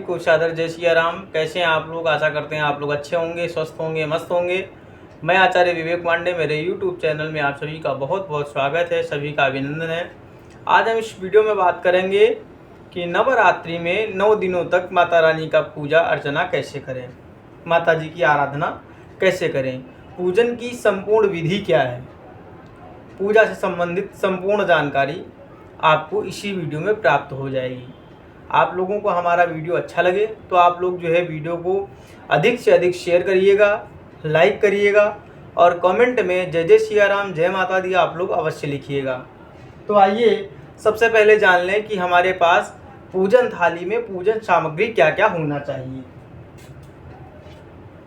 को सादर जय सिया राम। कैसे हैं आप लोग? आशा करते हैं आप लोग अच्छे होंगे, स्वस्थ होंगे, मस्त होंगे। मैं आचार्य विवेक पांडे, मेरे यूट्यूब चैनल में आप सभी का बहुत बहुत स्वागत है, सभी का अभिनंदन है। आज हम इस वीडियो में बात करेंगे कि नवरात्रि में 9 दिनों तक माता रानी का पूजा अर्चना कैसे करें, माता जी की आराधना कैसे करें, पूजन की संपूर्ण विधि क्या है, पूजा से संबंधित संपूर्ण जानकारी आपको इसी वीडियो में प्राप्त हो जाएगी। आप लोगों को हमारा वीडियो अच्छा लगे तो आप लोग जो है वीडियो को अधिक से अधिक शेयर करिएगा, लाइक करिएगा और कमेंट में जय जय सिया राम, जय माता दी आप लोग अवश्य लिखिएगा। तो आइए सबसे पहले जान लें कि हमारे पास पूजन थाली में पूजन सामग्री क्या क्या होना चाहिए।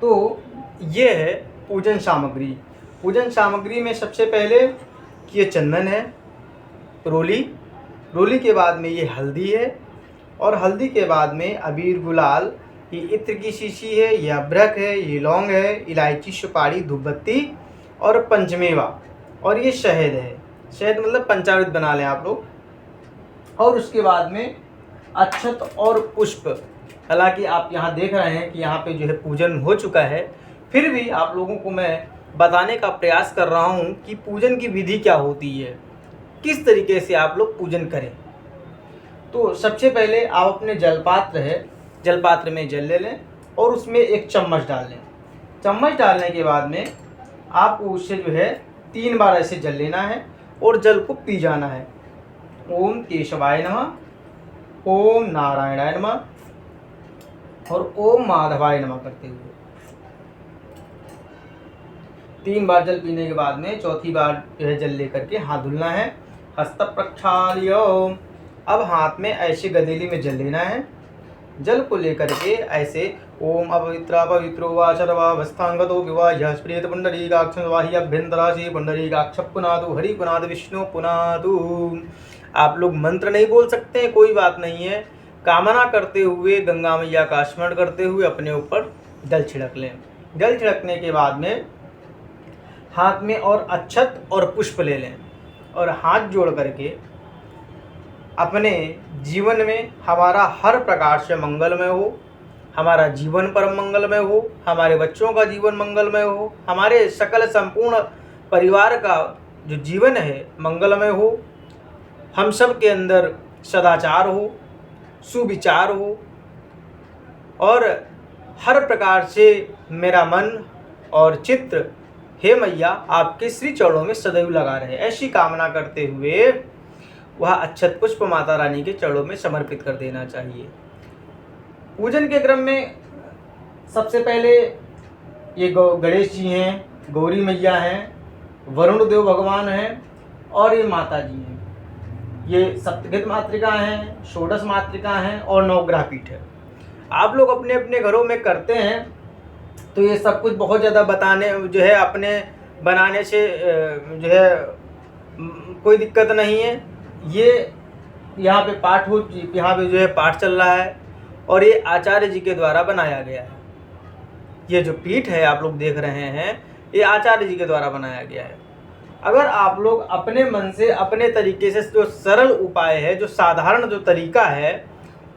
तो ये है पूजन सामग्री। पूजन सामग्री में सबसे पहले ये चंदन है, रोली के बाद में ये हल्दी है और हल्दी के बाद में अबीर गुलाल, ये इत्र की शीशी है, ये अदरक है, ये लौंग है, इलायची, सुपारी, धूपबत्ती और पंचमेवा और ये शहद है। शहद मतलब पंचामृत बना लें आप लोग। और उसके बाद में अक्षत और पुष्प। हालांकि आप यहाँ देख रहे हैं कि यहाँ पे जो है पूजन हो चुका है, फिर भी आप लोगों को मैं बताने का प्रयास कर रहा हूँ कि पूजन की विधि क्या होती है, किस तरीके से आप लोग पूजन करें। तो सबसे पहले आप अपने जलपात्र में जल ले लें और उसमें एक चम्मच डाल लें। चम्मच डालने के बाद में आपको उससे जो है 3 बार ऐसे जल लेना है और जल को पी जाना है। ओम केशवाय नमः, ओम नारायणाय नमः और ओम माधवाय नमः करते हुए 3 बार जल पीने के बाद में चौथी बार जो है जल लेकर के हाथ धुलना है। हस्त प्रक्षाल्य। अब हाथ में ऐसे गदेली में जल लेना है। जल को लेकर के ऐसे ओम अपवित्रा पवित्रो वा सर्वावस्थांगतो विवाह स्प्रेत पुंडरीकाक्ष वाहि अभ्यंतराशि पुंडरीकाक्ष पुनादु हरि पुनाद विष्णु पुनादु। आप लोग मंत्र नहीं बोल सकते हैं, कोई बात नहीं है। कामना करते हुए गंगा मैया का स्मरण करते हुए अपने ऊपर जल छिड़क लें। जल छिड़कने के बाद में हाथ में और अक्षत और पुष्प ले लें और हाथ जोड़ करके अपने जीवन में हमारा हर प्रकार से मंगलमय हो, हमारा जीवन परम मंगलमय हो, हमारे बच्चों का जीवन मंगलमय हो, हमारे सकल संपूर्ण परिवार का जो जीवन है मंगलमय हो, हम सब के अंदर सदाचार हो, सुविचार हो और हर प्रकार से मेरा मन और चित्त हे मैया आपके श्री चरणों में सदैव लगा रहे, ऐसी कामना करते हुए वह अक्षत पुष्प माता रानी के चरणों में समर्पित कर देना चाहिए। पूजन के क्रम में सबसे पहले ये गणेश जी हैं, गौरी मैया हैं, वरुण देव भगवान हैं और ये माता जी हैं। ये सप्तगत मातृका हैं, षोडश मातृका हैं और नवग्रह पीठ है। आप लोग अपने अपने घरों में करते हैं तो ये सब कुछ बहुत ज़्यादा बताने जो है अपने बनाने से जो है कोई दिक्कत नहीं है। ये यहाँ पे यहाँ पे जो है पाठ चल रहा है और ये आचार्य जी के द्वारा बनाया गया है। ये जो पीठ है आप लोग देख रहे हैं, ये आचार्य जी के द्वारा बनाया गया है। अगर आप लोग अपने मन से अपने तरीके से जो सरल उपाय है, जो साधारण जो तरीका है,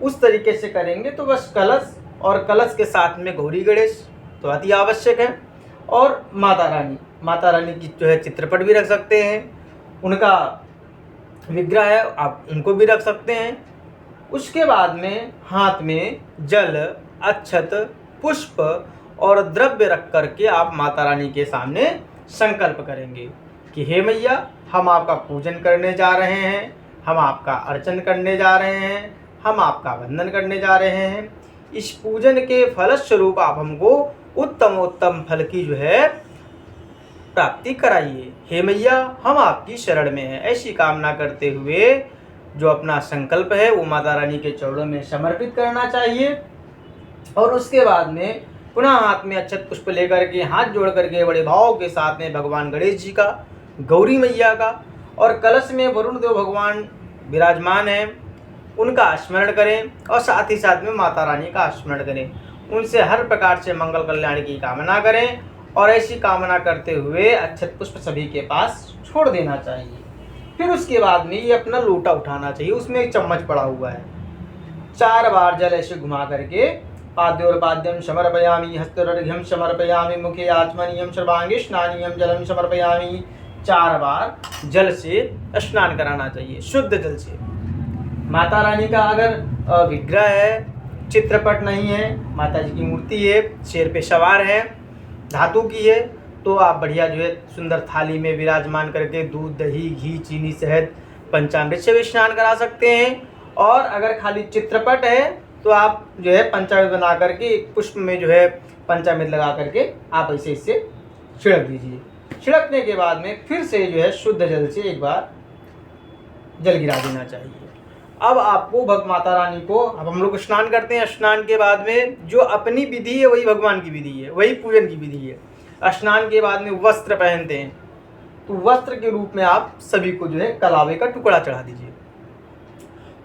उस तरीके से करेंगे तो बस कलश और कलश के साथ में गौरी गणेश तो अति आवश्यक है। और माता रानी की जो है चित्रपट भी रख सकते हैं, उनका विग्रह है आप उनको भी रख सकते हैं। उसके बाद में हाथ में जल, अक्षत, पुष्प और द्रव्य रख करके आप माता रानी के सामने संकल्प करेंगे कि हे मैया हम आपका पूजन करने जा रहे हैं, हम आपका अर्चन करने जा रहे हैं, हम आपका वंदन करने जा रहे हैं। इस पूजन के फलस्वरूप आप हमको उत्तम फल की जो है प्राप्ति कराइए। हे मैया हम आपकी शरण में हैं, ऐसी कामना करते हुए जो अपना संकल्प है वो माता रानी के चरणों में समर्पित करना चाहिए। और उसके बाद में पुनः हाथ में अक्षत पुष्प लेकर के हाथ जोड़ करके बड़े भाव के साथ में भगवान गणेश जी का, गौरी मैया का और कलश में वरुण देव भगवान विराजमान हैं, उनका स्मरण करें और साथ ही साथ में माता रानी का स्मरण करें। उनसे हर प्रकार से मंगल कल्याण की कामना करें और ऐसी कामना करते हुए अक्षत पुष्प सभी के पास छोड़ देना चाहिए। फिर उसके बाद में ये अपना लोटा उठाना चाहिए, उसमें एक चम्मच पड़ा हुआ है। 4 बार जल ऐसे घुमा करके पाद्योर्पाद्यम समर्पयामि, हस्तोर्घ्यम समर्पयामि, मुखे आचमनीयम, सर्वांगे स्नानीयम जलम समर्पयामि। 4 बार जल से स्नान कराना चाहिए, शुद्ध जल से। माता रानी का अगर विग्रह है, चित्रपट नहीं है, माता जी की मूर्ति है, शेर पे सवार है, धातु की है, तो आप बढ़िया जो है सुंदर थाली में विराजमान करके दूध, दही, घी, चीनी, शहद, पंचामृत से भी स्नान करा सकते हैं। और अगर खाली चित्रपट है तो आप जो है पंचामृत बना करके एक पुष्प में जो है पंचामृत लगा करके आप ऐसे इससे छिड़क दीजिए। छिड़कने के बाद में फिर से जो है शुद्ध जल से एक बार जल गिरा देना चाहिए। अब आपको माता रानी को, अब हम लोग स्नान करते हैं, स्नान के बाद में जो अपनी विधि है वही भगवान की विधि है, वही पूजन की विधि है। स्नान के बाद में वस्त्र पहनते हैं, तो वस्त्र के रूप में आप सभी को जो है कलावे का टुकड़ा चढ़ा दीजिए।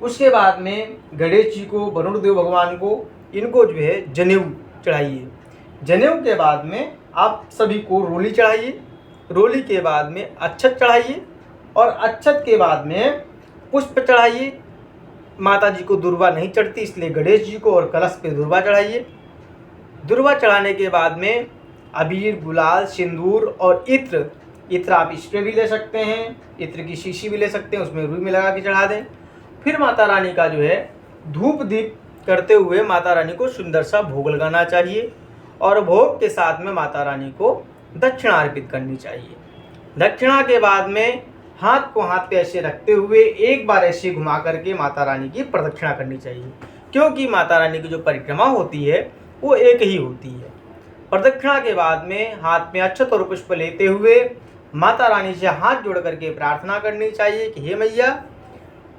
उसके बाद में गणेश जी को, वरुण देव भगवान को, इनको जो है जनेऊ चढ़ाइए। जनेऊ के बाद में आप सभी को रोली चढ़ाइए। रोली के बाद में अक्षत चढ़ाइए और अक्षत के बाद में पुष्प चढ़ाइए। माता जी को दुर्वा नहीं चढ़ती, इसलिए गणेश जी को और कलश पे दुर्वा चढ़ाइए। दुर्वा चढ़ाने के बाद में अबीर, गुलाल, सिंदूर और इत्र, इत्र आप स्प्रे भी ले सकते हैं, इत्र की शीशी भी ले सकते हैं, उसमें रुई में लगा के चढ़ा दें। फिर माता रानी का जो है धूप दीप करते हुए माता रानी को सुंदर सा भोग लगाना चाहिए और भोग के साथ में माता रानी को दक्षिणा अर्पित करनी चाहिए। दक्षिणा के बाद में हाथ को हाथ पे ऐसे रखते हुए एक बार ऐसे घुमा करके माता रानी की प्रदक्षिणा करनी चाहिए, क्योंकि माता रानी की जो परिक्रमा होती है वो एक ही होती है। प्रदक्षिणा के बाद में हाथ में अक्षत और पुष्प लेते हुए माता रानी से हाथ जोड़ करके प्रार्थना करनी चाहिए कि हे मैया,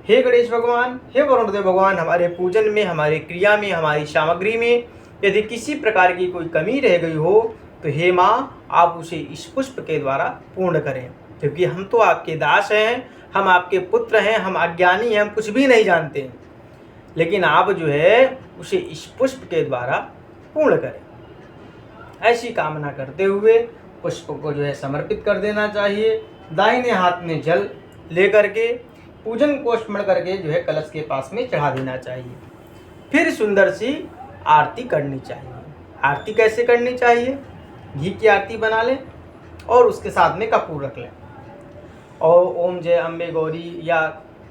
हे गणेश भगवान, हे वरुण देव भगवान, हमारे पूजन में, हमारे क्रिया में, हमारी सामग्री में यदि किसी प्रकार की कोई कमी रह गई हो तो हे माँ, आप उसे इस पुष्प के द्वारा पूर्ण करें, क्योंकि हम तो आपके दास हैं, हम आपके पुत्र हैं, हम अज्ञानी हैं, हम कुछ भी नहीं जानते हैं, लेकिन आप जो है उसे इस पुष्प के द्वारा पूर्ण करें। ऐसी कामना करते हुए पुष्प को जो है समर्पित कर देना चाहिए। दाहिने हाथ में जल ले करके पूजन को स्मरण करके जो है कलश के पास में चढ़ा देना चाहिए। फिर सुंदर सी आरती करनी चाहिए। आरती कैसे करनी चाहिए? घी की आरती बना लें और उसके साथ में कपूर रख लें और ओम जय अम्बे गौरी या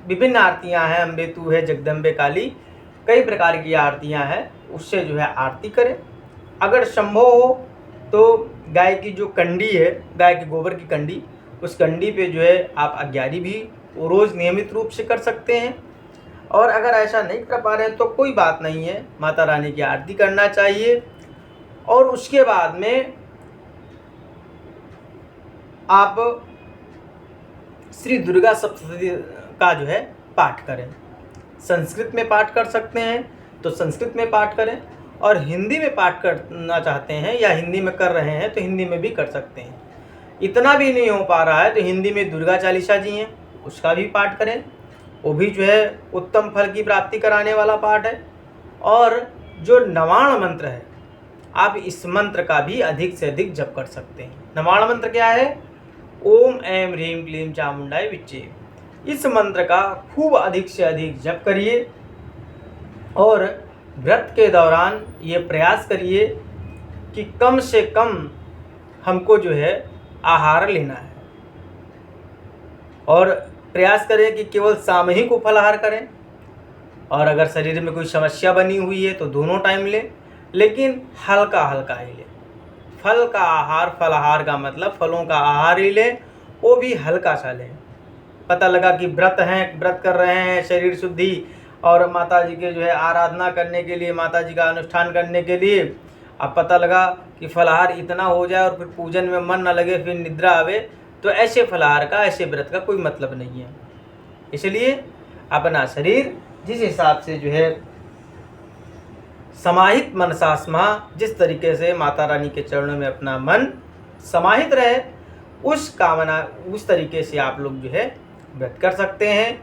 विभिन्न आरतियां हैं, अम्बे तू है, जगदम्बे काली, कई प्रकार की आरतियां हैं, उससे जो है आरती करें। अगर संभव हो तो गाय की जो कंडी है, गाय के गोबर की कंडी, उस कंडी पे जो है आप अग्यारी भी रोज़ नियमित रूप से कर सकते हैं। और अगर ऐसा नहीं कर पा रहे हैं तो कोई बात नहीं है, माता रानी की आरती करना चाहिए और उसके बाद में आप श्री दुर्गा सप्तशती का जो है पाठ करें। संस्कृत में पाठ कर सकते हैं तो संस्कृत में पाठ करें, और हिंदी में पाठ करना चाहते हैं या हिंदी में कर रहे हैं तो हिंदी में भी कर सकते हैं। इतना भी नहीं हो पा रहा है तो हिंदी में दुर्गा चालीसा जी हैं, उसका भी पाठ करें, वो भी जो है उत्तम फल की प्राप्ति कराने वाला पाठ है। और जो नवाण मंत्र है, आप इस मंत्र का भी अधिक से अधिक जप कर सकते हैं। नवाण मंत्र क्या है? ओम ऐं ह्रीं क्लीं चामुंडाय विच्चे। इस मंत्र का खूब अधिक से अधिक जप करिए और व्रत के दौरान ये प्रयास करिए कि कम से कम हमको जो है आहार लेना है, और प्रयास करें कि केवल शाम ही को फलाहार करें, और अगर शरीर में कोई समस्या बनी हुई है तो दोनों टाइम लें, लेकिन हल्का हल्का ही लें। फल का आहार, फलाहार का मतलब फलों का आहार ही लें, वो भी हल्का सा लें। पता लगा कि व्रत हैं, व्रत कर रहे हैं शरीर शुद्धि और माता जी के जो है आराधना करने के लिए, माता जी का अनुष्ठान करने के लिए, अब पता लगा कि फलाहार इतना हो जाए और फिर पूजन में मन न लगे, फिर निद्रा आवे, तो ऐसे फलाहार का, ऐसे व्रत का कोई मतलब नहीं है। इसलिए अपना शरीर जिस हिसाब से जो है समाहित मनसा स्मः, जिस तरीके से माता रानी के चरणों में अपना मन समाहित रहे, उस तरीके से आप लोग जो है व्रत कर सकते हैं।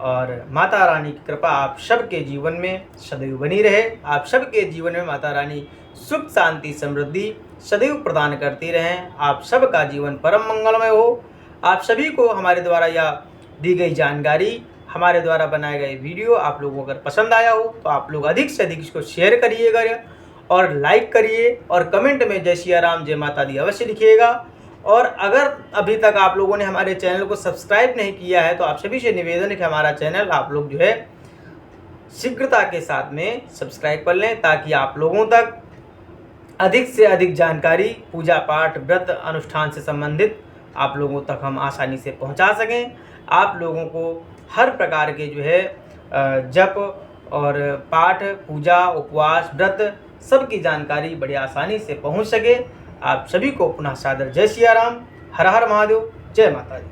और माता रानी की कृपा आप सबके जीवन में सदैव बनी रहे। आप सबके जीवन में माता रानी सुख, शांति, समृद्धि सदैव प्रदान करती रहें। आप सबका जीवन परम मंगलमय हो। आप सभी को हमारे द्वारा यह दी गई जानकारी हमारे द्वारा बनाए गए वीडियो आप लोगों को अगर पसंद आया हो तो आप लोग अधिक से अधिक इसको शेयर करिएगा और लाइक करिए और कमेंट में जय सिया राम जय माता दी अवश्य लिखिएगा। और अगर अभी तक आप लोगों ने हमारे चैनल को सब्सक्राइब नहीं किया है तो आप सभी से निवेदन है कि हमारा चैनल आप लोग जो है शीघ्रता के साथ में सब्सक्राइब कर लें, ताकि आप लोगों तक अधिक से अधिक जानकारी पूजा पाठ व्रत अनुष्ठान से संबंधित आप लोगों तक हम आसानी से पहुंचा सकें। आप लोगों को हर प्रकार के जो है जप और पाठ पूजा उपवास व्रत सब की जानकारी बड़ी आसानी से पहुंच सके। आप सभी को पुनः सादर जय सिया राम, हर हर महादेव, जय माता दी।